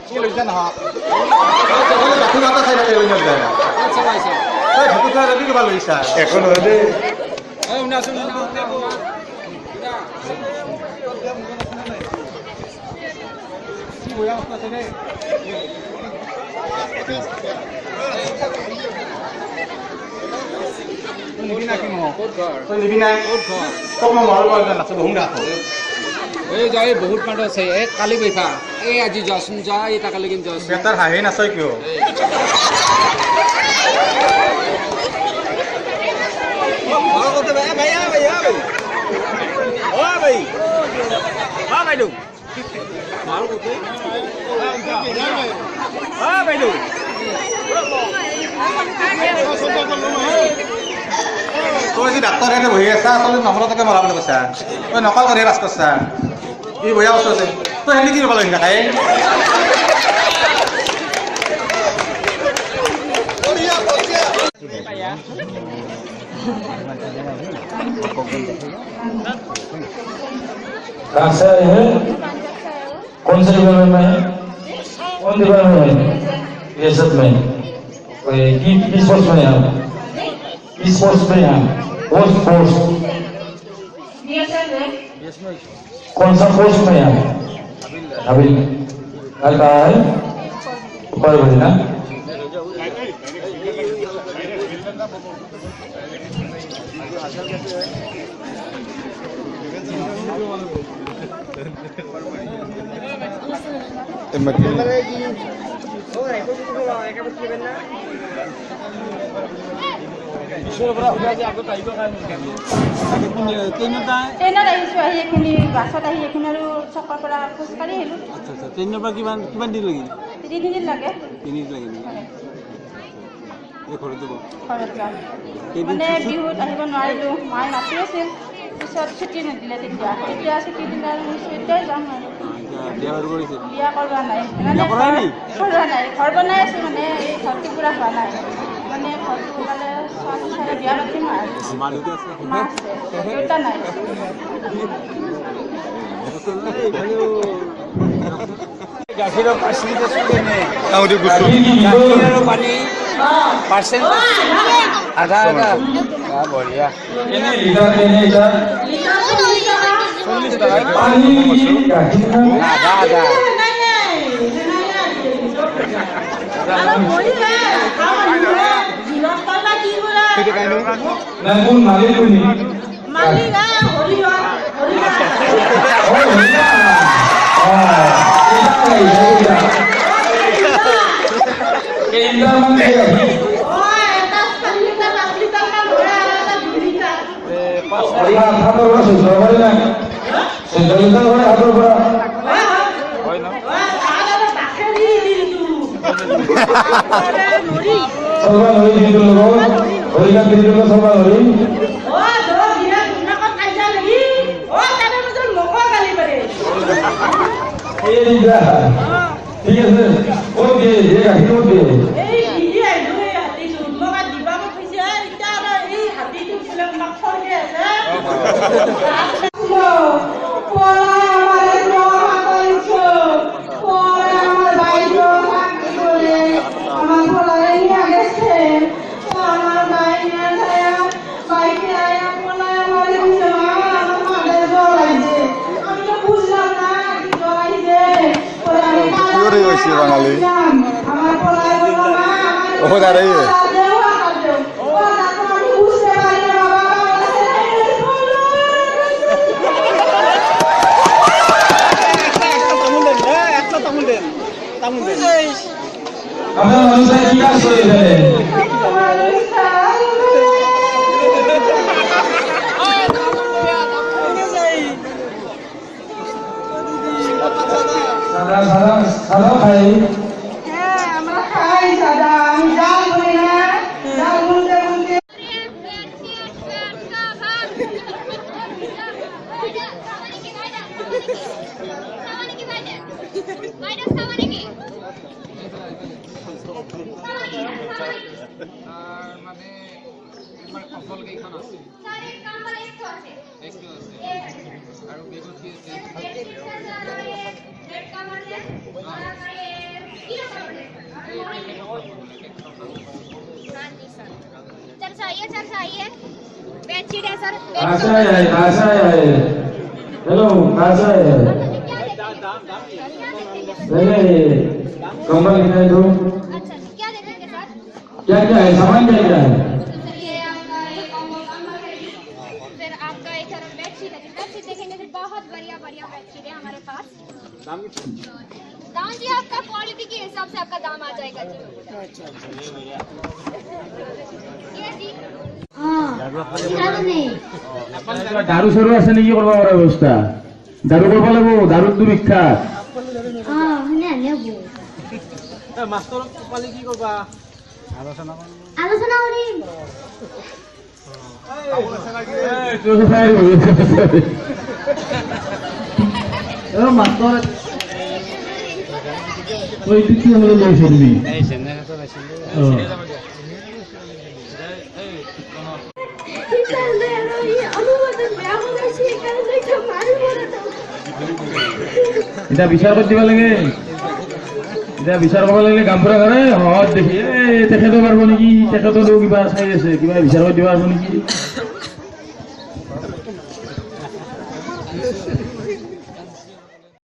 কি লৈছা নহয় বাকী মাতা চাই থাকে উইনত যায় তই ঢুকু থৈ যাবি কিবা লৈছা একো নহয় দেই বহুত মানুহ আছে এই কালি বৈফা এই আজি যাচোন যা এই টাকা লেকিন যাচোন বেটাৰ হাঁহি নাচাই কিয় তই আজি ডাক্তৰ এনে বহি আছা তই নকলতাকে মৰা বুলি কৈছা তই নকল কৰিহে বাছ কৰিছা ই বহিয়া বস্তু আছে তই সেনে কি ৰ'ব লাগি থাকে कहाँ से आए हैं कौन से डिपार्टमेंट में है कौन डिपार्टमेंट में ये सब में किस पोस्ट में आप किस पोस्ट में आप पोस्ट कौन सा पोस्ट में आप अभी कल कहा है ऊपर भेजना ট্ৰেইনত আহিছোঁ আহি এইখিনি বাছত আহি এইখিনি আৰু চকৰ পৰা খোজকাঢ়ি আহিলোঁ ট্ৰেইনৰ পৰা কিমান দিন লাগিল 3 দিন লাগে 3 দিন লাগিল ঘৰত যাম মানে বিহুত আহিব নোৱাৰিলোঁ মায়ে মাতি আছিল পিছত ছুটি নিদিলে তেতিয়া ছুটি দিলে আৰু এতিয়াই যাম আৰু বিয়া কৰোৱা নাই কৰোৱা নাই ঘৰ বনাই আছোঁ মানে এই ঘৰটো পূৰা হোৱা নাই মানে ঘৰটো মানে ছোৱালী বিয়া পাতিম আৰু মা আছে দেউতা নাই গাখীৰৰ পাৰ্চেণ্টেজ গাখীৰ আৰু পানী পাৰ্চেণ্ট আধা আধা বঢ়িয়া আধা আধা ঠিক আছে ওকে বাঙালি ও দাঁড়াইয়ে আপনার মানুষের কি কাজ করে দেন সাদা সাদা সাদা খাই হ্যাঁ আমরা খাই সাদা আমি ডাল বলি না ডাল বলতে বলতে মানে সফল কেইখন আছে একটু আছে আৰু বেগত কি আছে सर चाहिए बेडशीट है सर आशा है हेलो आशा है नहीं कंबल दिखाई दो अच्छा क्या देखेंगे सर क्या क्या है सामान क्या क्या है ये आपका फिर आपका एक तरफ बेडशीट है बेडशीट देखेंगे फिर बहुत बढ़िया बेडशीट है हमारे पास दाम जी आपका क्वालिटी के हिसाब से आपका दाम आ जाएगा जी ये जी दारू सरू আছে নেকি করবা পারা ব্যবস্থা দারু করবা লাগবো দারুর তো বিখ্যাত মাষ্টৰ পালে কি কৰবা আলোচনা কৰিম মাষ্টর ওই তুই কি হলো লইছ তুমি এটা বিচার করতে লাগে এটা বিচার করব লাগলে গামপুরা করে হত দেখি তেখেতো পারবো নেকি তেখেতো কিবা চাই আছে কিবা বিচার করতে পারবো নেকি